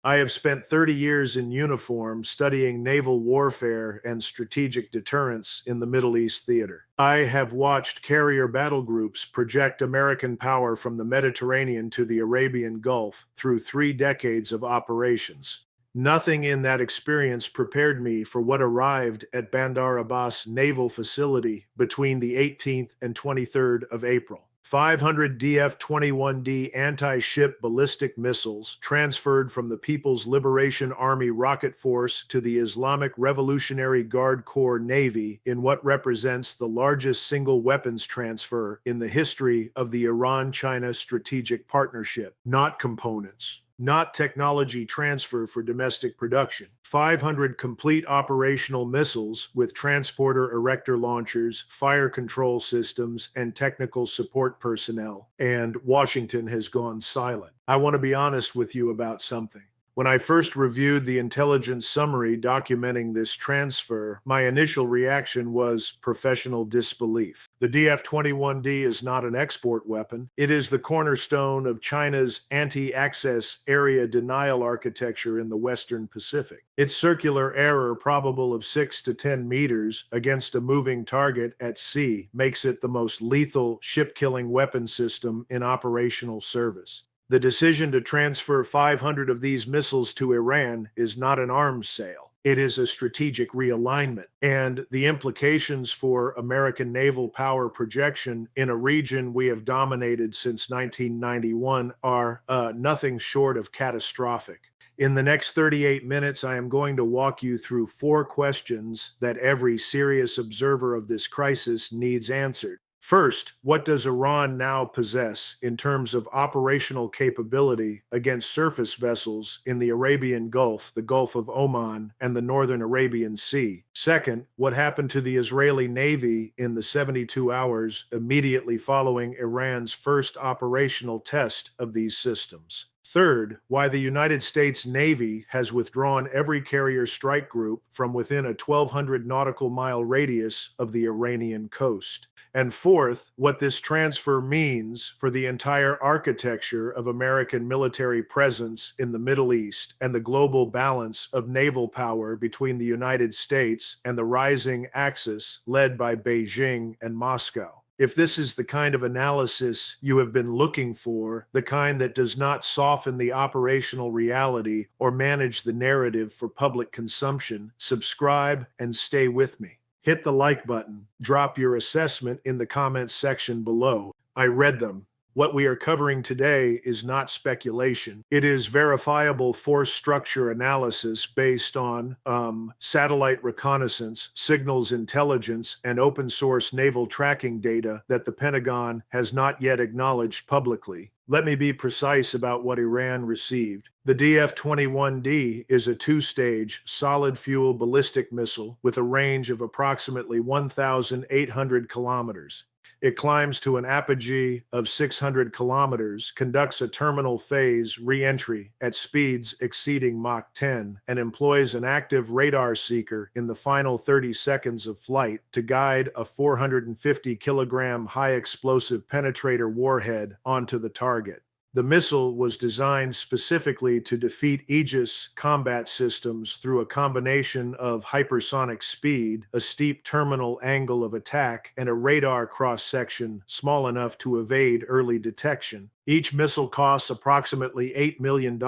I have spent 30 years in uniform studying naval warfare and strategic deterrence in the Middle East theater. I have watched carrier battle groups project American power from the Mediterranean to the Arabian Gulf through 3 decades of operations. Nothing in that experience prepared me for what arrived at Bandar Abbas Naval Facility between the 18th and 23rd of April. 500 DF-21D anti-ship ballistic missiles transferred from the People's Liberation Army Rocket Force to the Islamic Revolutionary Guard Corps Navy in what represents the largest single weapons transfer in the history of the Iran-China strategic partnership, not components. Not technology transfer for domestic production. 500 complete operational missiles with transporter erector launchers, fire control systems, and technical support personnel. And Washington has gone silent. I want to be honest with you about something. When I first reviewed the intelligence summary documenting this transfer, my initial reaction was professional disbelief. The DF-21D is not an export weapon. It is the cornerstone of China's anti-access area denial architecture in the Western Pacific. Its circular error probable of 6 to 10 meters against a moving target at sea makes it the most lethal ship-killing weapon system in operational service. The decision to transfer 500 of these missiles to Iran is not an arms sale. It is a strategic realignment, and the implications for American naval power projection in a region we have dominated since 1991 are nothing short of catastrophic. In the next 38 minutes, I am going to walk you through 4 questions that every serious observer of this crisis needs answered. First, what does Iran now possess in terms of operational capability against surface vessels in the Arabian Gulf, the Gulf of Oman, and the Northern Arabian Sea? Second, what happened to the Israeli Navy in the 72 hours immediately following Iran's first operational test of these systems? Third, why the United States Navy has withdrawn every carrier strike group from within a 1,200 nautical mile radius of the Iranian coast. And fourth, what this transfer means for the entire architecture of American military presence in the Middle East and the global balance of naval power between the United States and the rising axis led by Beijing and Moscow. If this is the kind of analysis you have been looking for, the kind that does not soften the operational reality or manage the narrative for public consumption, subscribe and stay with me. Hit the like button. Drop your assessment in the comments section below. I read them. What we are covering today is not speculation. It is verifiable force structure analysis based on satellite reconnaissance, signals intelligence, and open source naval tracking data that the Pentagon has not yet acknowledged publicly. Let me be precise about what Iran received. The DF-21D is a 2-stage solid-fuel ballistic missile with a range of approximately 1,800 kilometers. It climbs to an apogee of 600 kilometers, conducts a terminal phase re-entry at speeds exceeding Mach 10, and employs an active radar seeker in the final 30 seconds of flight to guide a 450-kilogram high-explosive penetrator warhead onto the target. The missile was designed specifically to defeat Aegis combat systems through a combination of hypersonic speed, a steep terminal angle of attack, and a radar cross-section small enough to evade early detection. Each missile costs approximately $8 million.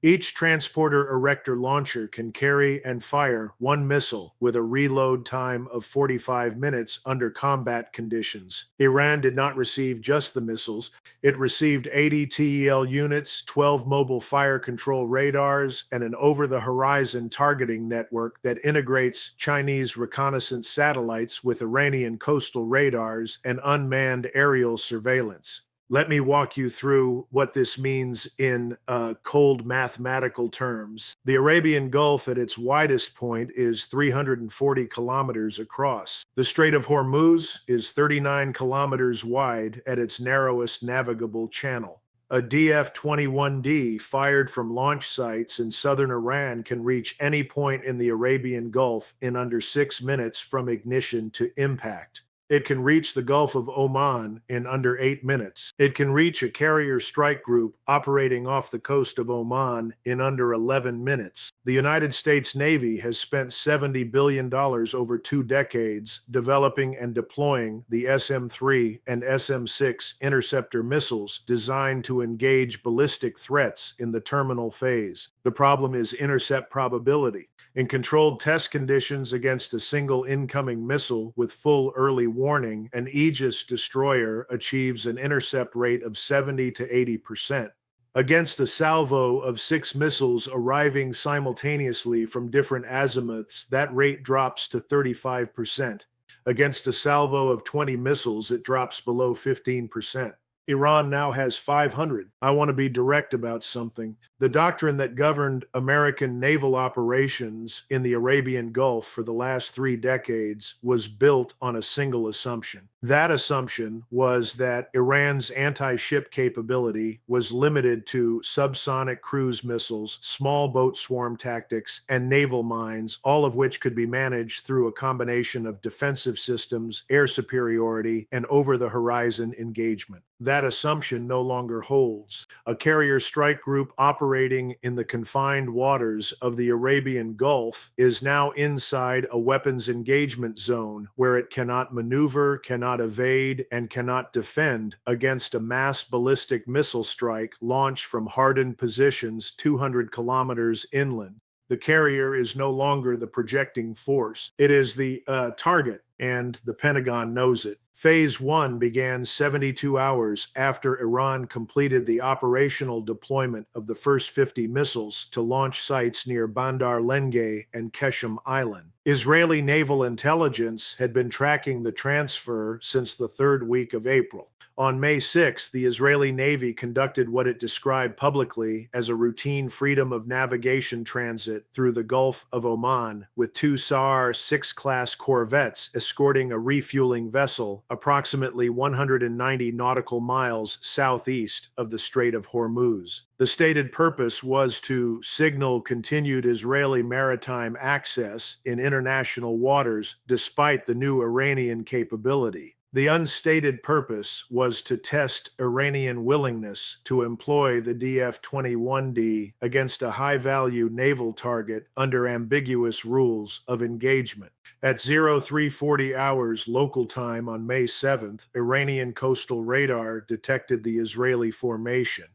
Each transporter erector launcher can carry and fire 1 missile with a reload time of 45 minutes under combat conditions. Iran did not receive just the missiles. It received 80 TEL units, 12 mobile fire control radars, and an over-the-horizon targeting network that integrates Chinese reconnaissance satellites with Iranian coastal radars and unmanned aerial surveillance. Let me walk you through what this means in cold mathematical terms. The Arabian Gulf at its widest point is 340 kilometers across. The Strait of Hormuz is 39 kilometers wide at its narrowest navigable channel. A DF-21D fired from launch sites in southern Iran can reach any point in the Arabian Gulf in under 6 minutes from ignition to impact. It can reach the Gulf of Oman in under 8 minutes. It can reach a carrier strike group operating off the coast of Oman in under 11 minutes. The United States Navy has spent $70 billion over 2 decades developing and deploying the SM-3 and SM-6 interceptor missiles designed to engage ballistic threats in the terminal phase. The problem is intercept probability. In controlled test conditions against a single incoming missile with full early warning, an Aegis destroyer achieves an intercept rate of 70 to 80%. Against a salvo of 6 missiles arriving simultaneously from different azimuths, that rate drops to 35%. Against a salvo of 20 missiles, it drops below 15%. Iran now has 500. I want to be direct about something. The doctrine that governed American naval operations in the Arabian Gulf for the last 3 decades was built on a single assumption. That assumption was that Iran's anti-ship capability was limited to subsonic cruise missiles, small boat swarm tactics, and naval mines, all of which could be managed through a combination of defensive systems, air superiority, and over-the-horizon engagement. That assumption no longer holds. A carrier strike group operating in the confined waters of the Arabian Gulf is now inside a weapons engagement zone where it cannot maneuver, cannot evade, and cannot defend against a mass ballistic missile strike launched from hardened positions 200 kilometers inland. The carrier is no longer the projecting force. It is the target, and the Pentagon knows it. Phase 1 began 72 hours after Iran completed the operational deployment of the first 50 missiles to launch sites near Bandar Lenge and Keshem Island. Israeli naval intelligence had been tracking the transfer since the 3rd week of April. On May 6, the Israeli Navy conducted what it described publicly as a routine freedom of navigation transit through the Gulf of Oman, with 2 SAR 6 class corvettes escorting a refueling vessel approximately 190 nautical miles southeast of the Strait of Hormuz. The stated purpose was to signal continued Israeli maritime access in international waters despite the new Iranian capability. The unstated purpose was to test Iranian willingness to employ the DF-21D against a high-value naval target under ambiguous rules of engagement. At 0340 hours local time on May 7th, Iranian coastal radar detected the Israeli formation.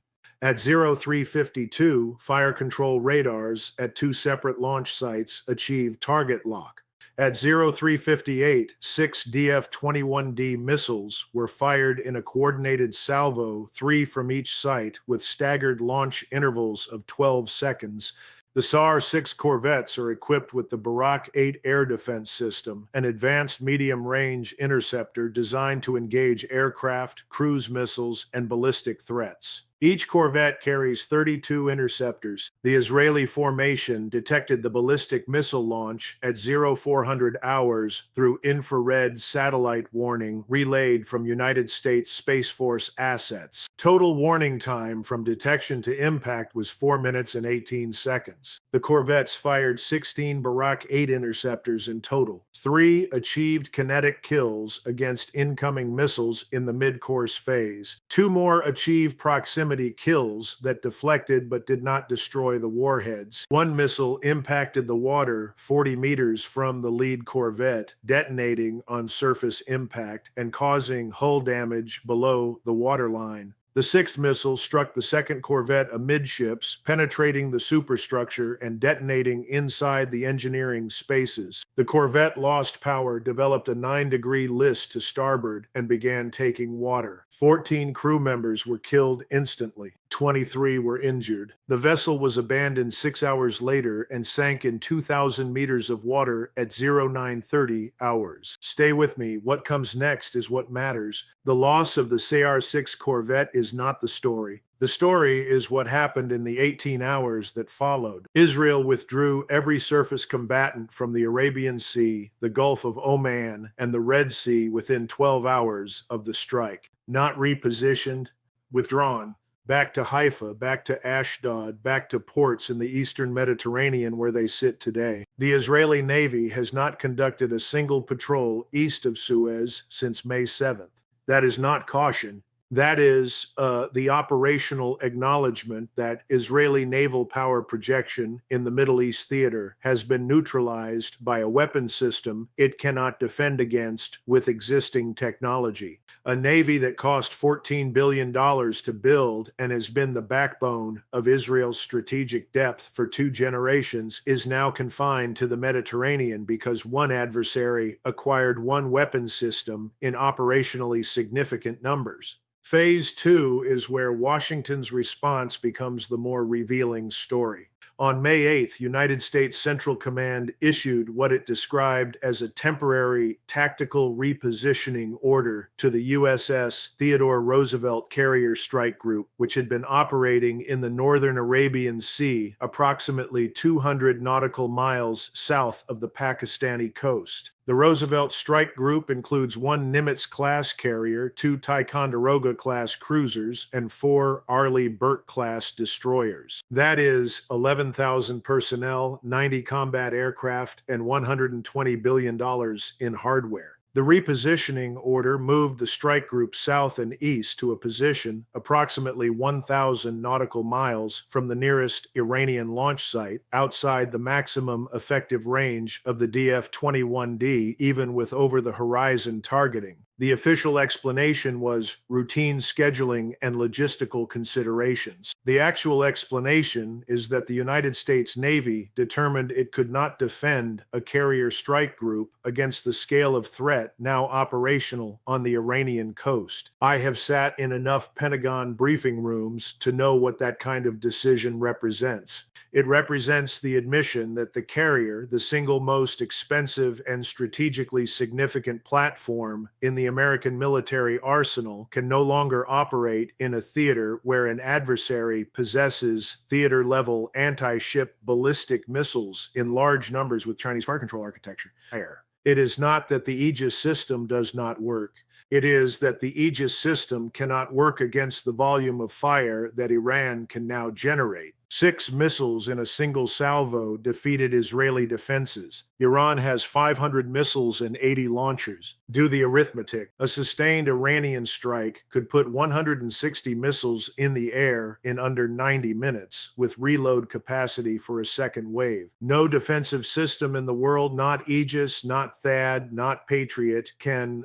At 0352, fire control radars at 2 separate launch sites achieved target lock. At 0358, 6 DF-21D missiles were fired in a coordinated salvo, 3 from each site, with staggered launch intervals of 12 seconds. The SAR 6 corvettes are equipped with the Barak 8 air defense system, an advanced medium-range interceptor designed to engage aircraft, cruise missiles, and ballistic threats. Each corvette carries 32 interceptors. The Israeli formation detected the ballistic missile launch at 0400 hours through infrared satellite warning relayed from United States Space Force assets. Total warning time from detection to impact was 4 minutes and 18 seconds. The corvettes fired 16 Barak 8 interceptors in total. 3 achieved kinetic kills against incoming missiles in the mid-course phase. 2 more achieved proximity kills that deflected but did not destroy the warheads. 1 missile impacted the water 40 meters from the lead corvette, detonating on surface impact and causing hull damage below the waterline. The 6th missile struck the 2nd corvette amidships, penetrating the superstructure and detonating inside the engineering spaces. The corvette lost power, developed a 9-degree list to starboard, and began taking water. 14 crew members were killed instantly. 23 were injured. The vessel was abandoned 6 hours later and sank in 2,000 meters of water at 0930 hours. Stay with me. What comes next is what matters. The loss of the SAR-6 corvette is not the story. The story is what happened in the 18 hours that followed. Israel withdrew every surface combatant from the Arabian Sea, the Gulf of Oman, and the Red Sea within 12 hours of the strike. Not repositioned, withdrawn. back to Haifa, back to Ashdod, back to ports in the eastern Mediterranean where they sit today. The Israeli Navy has not conducted a single patrol east of Suez since May 7th. That is not caution. That is the operational acknowledgement that Israeli naval power projection in the Middle East theater has been neutralized by a weapon system it cannot defend against with existing technology. A navy that cost $14 billion to build and has been the backbone of Israel's strategic depth for 2 generations is now confined to the Mediterranean because one adversary acquired one weapon system in operationally significant numbers. Phase 2 is where Washington's response becomes the more revealing story. On May 8th, United States Central Command issued what it described as a temporary tactical repositioning order to the USS Theodore Roosevelt Carrier Strike Group, which had been operating in the northern Arabian Sea, approximately 200 nautical miles south of the Pakistani coast. The Roosevelt Strike Group includes one Nimitz-class carrier, 2 Ticonderoga-class cruisers, and 4 Arleigh Burke-class destroyers. That is 11,000 personnel, 90 combat aircraft, and $120 billion in hardware. The repositioning order moved the strike group south and east to a position approximately 1,000 nautical miles from the nearest Iranian launch site, outside the maximum effective range of the DF-21D, even with over-the-horizon targeting. The official explanation was routine scheduling and logistical considerations. The actual explanation is that the United States Navy determined it could not defend a carrier strike group against the scale of threat now operational on the Iranian coast. I have sat in enough Pentagon briefing rooms to know what that kind of decision represents. It represents the admission that the carrier, the single most expensive and strategically significant platform in the American military arsenal, can no longer operate in a theater where an adversary possesses theater-level anti-ship ballistic missiles in large numbers with Chinese fire control architecture. It is not that the Aegis system does not work. It is that the Aegis system cannot work against the volume of fire that Iran can now generate. 6 missiles in a single salvo defeated Israeli defenses. Iran has 500 missiles and 80 launchers. Do the arithmetic. A sustained Iranian strike could put 160 missiles in the air in under 90 minutes, with reload capacity for a second wave. No defensive system in the world, not Aegis, not THAAD, not Patriot, can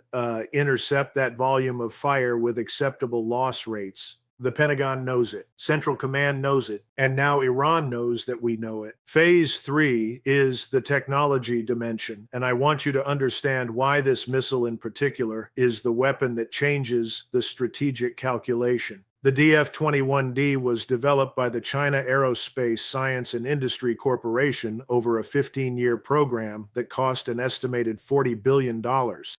intercept that volume of fire with acceptable loss rates. The Pentagon knows it. Central Command knows it. And now Iran knows that we know it. Phase 3 is the technology dimension. And I want you to understand why this missile in particular is the weapon that changes the strategic calculation. The DF-21D was developed by the China Aerospace Science and Industry Corporation over a 15-year program that cost an estimated $40 billion.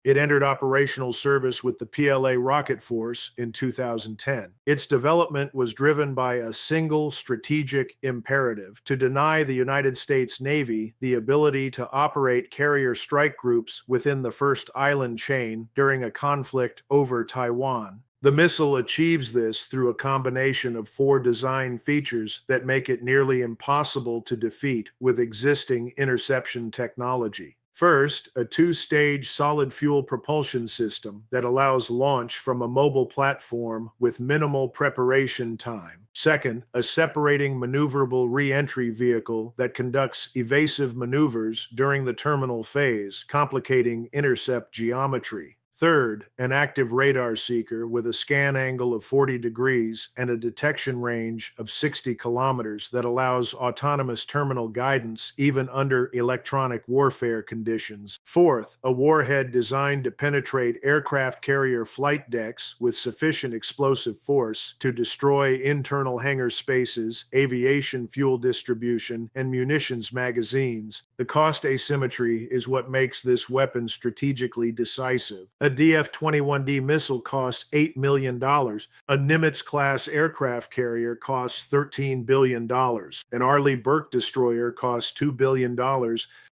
It entered operational service with the PLA Rocket Force in 2010. Its development was driven by a single strategic imperative: to deny the United States Navy the ability to operate carrier strike groups within the first island chain during a conflict over Taiwan. The missile achieves this through a combination of 4 design features that make it nearly impossible to defeat with existing interception technology. First, a 2-stage solid fuel propulsion system that allows launch from a mobile platform with minimal preparation time. Second, a separating maneuverable re-entry vehicle that conducts evasive maneuvers during the terminal phase, complicating intercept geometry. Third, an active radar seeker with a scan angle of 40 degrees and a detection range of 60 kilometers that allows autonomous terminal guidance even under electronic warfare conditions. Fourth, a warhead designed to penetrate aircraft carrier flight decks with sufficient explosive force to destroy internal hangar spaces, aviation fuel distribution, and munitions magazines. The cost asymmetry is what makes this weapon strategically decisive. A DF-21D missile costs $8 million. A Nimitz-class aircraft carrier costs $13 billion. An Arleigh Burke destroyer costs $2 billion.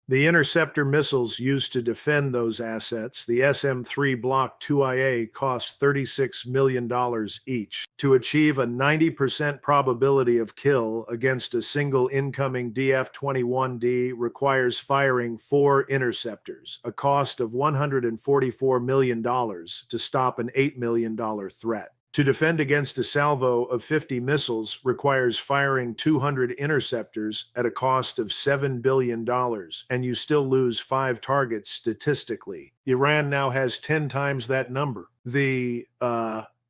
The interceptor missiles used to defend those assets, the SM-3 Block 2IA, cost $36 million each. To achieve a 90% probability of kill against a single incoming DF-21D requires firing 4 interceptors, a cost of $144 million to stop an $8 million threat. To defend against a salvo of 50 missiles requires firing 200 interceptors at a cost of $7 billion, and you still lose 5 targets statistically. Iran now has 10 times that number. The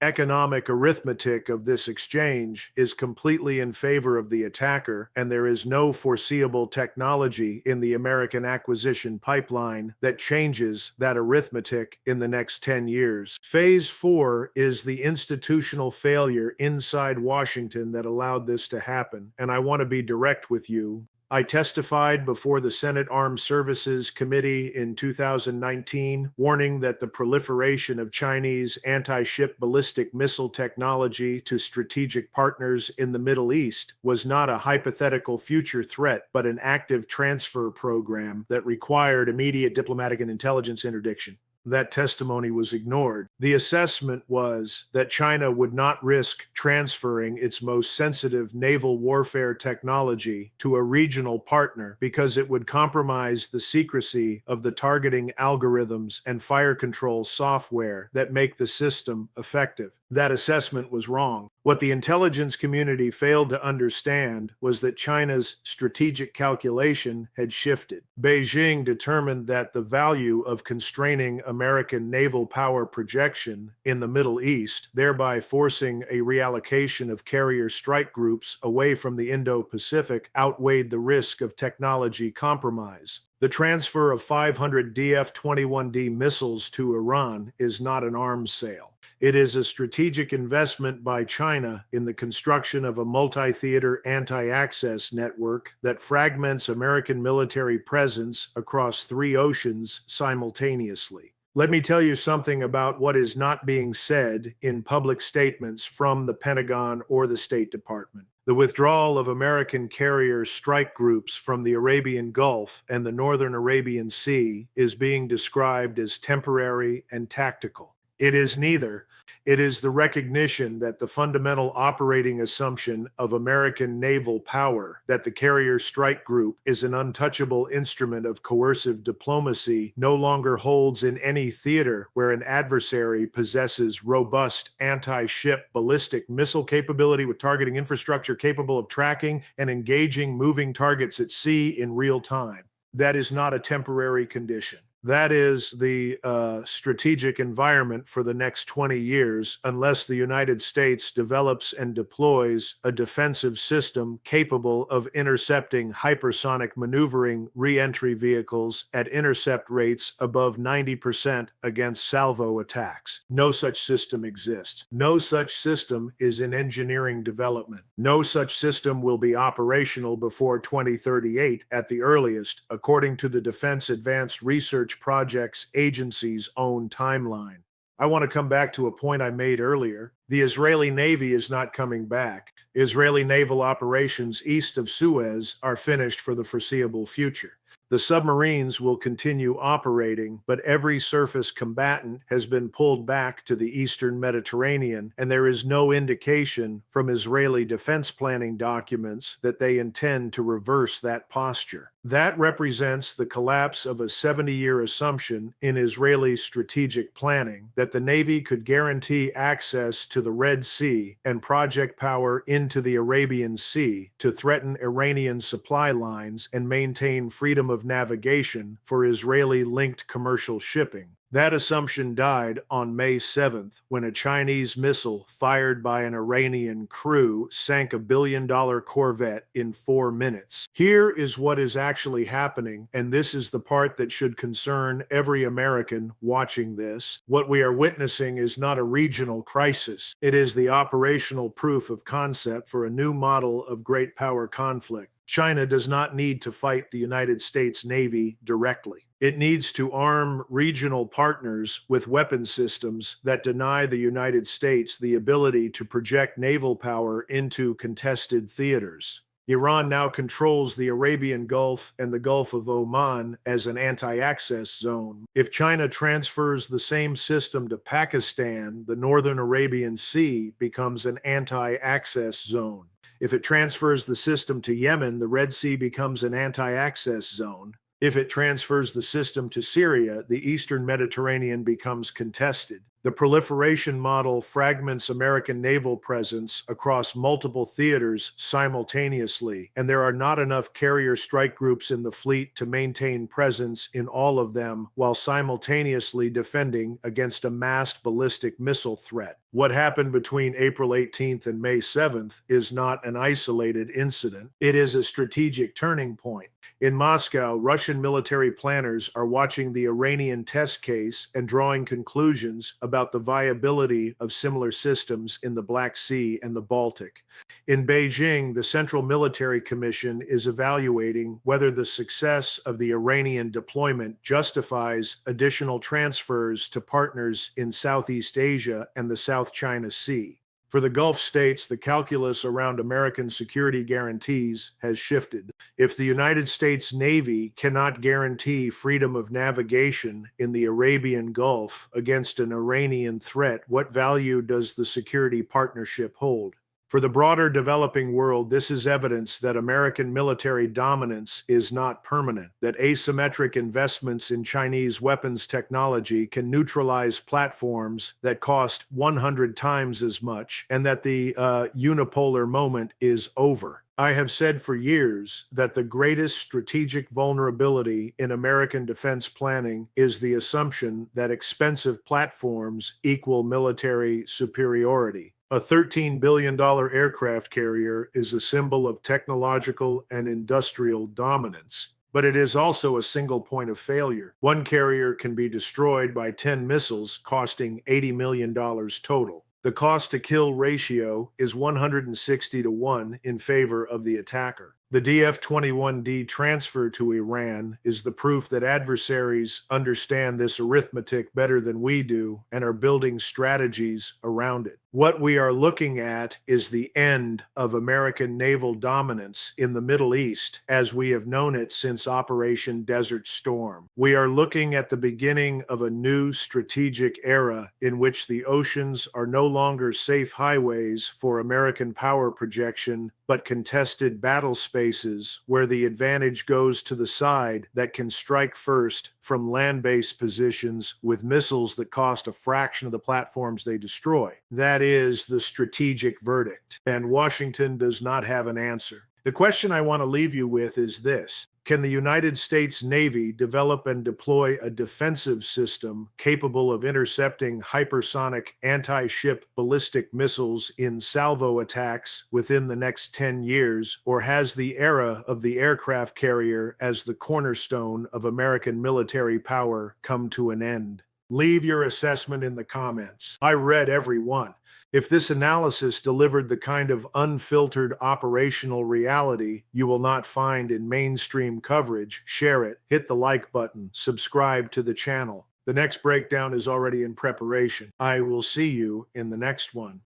economic arithmetic of this exchange is completely in favor of the attacker, and there is no foreseeable technology in the American acquisition pipeline that changes that arithmetic in the next 10 years. Phase 4 is the institutional failure inside Washington that allowed this to happen, and I want to be direct with you. I testified before the Senate Armed Services Committee in 2019, warning that the proliferation of Chinese anti-ship ballistic missile technology to strategic partners in the Middle East was not a hypothetical future threat, but an active transfer program that required immediate diplomatic and intelligence interdiction. That testimony was ignored. The assessment was that China would not risk transferring its most sensitive naval warfare technology to a regional partner because it would compromise the secrecy of the targeting algorithms and fire control software that make the system effective. That assessment was wrong. What the intelligence community failed to understand was that China's strategic calculation had shifted. Beijing determined that the value of constraining American naval power projection in the Middle East, thereby forcing a reallocation of carrier strike groups away from the Indo-Pacific, outweighed the risk of technology compromise. The transfer of 500 DF-21D missiles to Iran is not an arms sale. It is a strategic investment by China in the construction of a multi-theater anti-access network that fragments American military presence across 3 oceans simultaneously. Let me tell you something about what is not being said in public statements from the Pentagon or the State Department. The withdrawal of American carrier strike groups from the Arabian Gulf and the Northern Arabian Sea is being described as temporary and tactical. It is neither. It is the recognition that the fundamental operating assumption of American naval power, that the carrier strike group is an untouchable instrument of coercive diplomacy, no longer holds in any theater where an adversary possesses robust anti-ship ballistic missile capability with targeting infrastructure capable of tracking and engaging moving targets at sea in real time. That is not a temporary condition. That is the strategic environment for the next 20 years, unless the United States develops and deploys a defensive system capable of intercepting hypersonic maneuvering re-entry vehicles at intercept rates above 90% against salvo attacks. No such system exists. No such system is in engineering development. No such system will be operational before 2038 at the earliest, according to the Defense Advanced Research Projects Agency's own timeline. I want to come back to a point I made earlier. The Israeli Navy is not coming back. Israeli naval operations east of Suez are finished for the foreseeable future. The submarines will continue operating, but every surface combatant has been pulled back to the eastern Mediterranean, and there is no indication from Israeli defense planning documents that they intend to reverse that posture. That represents the collapse of a 70-year assumption in Israeli strategic planning that the Navy could guarantee access to the Red Sea and project power into the Arabian Sea to threaten Iranian supply lines and maintain freedom of navigation for Israeli-linked commercial shipping. That assumption died on May 7th when a Chinese missile fired by an Iranian crew sank a billion-dollar corvette in 4 minutes. Here is what is actually happening, and this is the part that should concern every American watching this. What we are witnessing is not a regional crisis. It is the operational proof of concept for a new model of great power conflict. China does not need to fight the United States Navy directly. It needs to arm regional partners with weapon systems that deny the United States the ability to project naval power into contested theaters. Iran now controls the Arabian Gulf and the Gulf of Oman as an anti-access zone. If China transfers the same system to Pakistan, the Northern Arabian Sea becomes an anti-access zone. If it transfers the system to Yemen, the Red Sea becomes an anti-access zone. If it transfers the system to Syria, the Eastern Mediterranean becomes contested. The proliferation model fragments American naval presence across multiple theaters simultaneously, and there are not enough carrier strike groups in the fleet to maintain presence in all of them while simultaneously defending against a massed ballistic missile threat. What happened between April 18th and May 7th is not an isolated incident. It is a strategic turning point. In Moscow, Russian military planners are watching the Iranian test case and drawing conclusions about the viability of similar systems in the Black Sea and the Baltic. In Beijing, the Central Military Commission is evaluating whether the success of the Iranian deployment justifies additional transfers to partners in Southeast Asia and the South China Sea. For the Gulf states, the calculus around American security guarantees has shifted. If the United States Navy cannot guarantee freedom of navigation in the Arabian Gulf against an Iranian threat, what value does the security partnership hold? For the broader developing world, this is evidence that American military dominance is not permanent, that asymmetric investments in Chinese weapons technology can neutralize platforms that cost 100 times as much, and that the unipolar moment is over. I have said for years that the greatest strategic vulnerability in American defense planning is the assumption that expensive platforms equal military superiority. A $13 billion aircraft carrier is a symbol of technological and industrial dominance, but it is also a single point of failure. One carrier can be destroyed by 10 missiles, costing $80 million total. The cost-to-kill ratio is 160 to 1 in favor of the attacker. The DF-21D transfer to Iran is the proof that adversaries understand this arithmetic better than we do and are building strategies around it. What we are looking at is the end of American naval dominance in the Middle East as we have known it since Operation Desert Storm. We are looking at the beginning of a new strategic era in which the oceans are no longer safe highways for American power projection, but contested battle spaces where the advantage goes to the side that can strike first from land-based positions with missiles that cost a fraction of the platforms they destroy. That is the strategic verdict, and Washington does not have an answer. The question I want to leave you with is this: can the United States Navy develop and deploy a defensive system capable of intercepting hypersonic anti-ship ballistic missiles in salvo attacks within the next 10 years, or has the era of the aircraft carrier as the cornerstone of American military power come to an end? Leave your assessment in the comments. I read every one. If this analysis delivered the kind of unfiltered operational reality you will not find in mainstream coverage, share it, hit the like button, subscribe to the channel. The next breakdown is already in preparation. I will see you in the next one.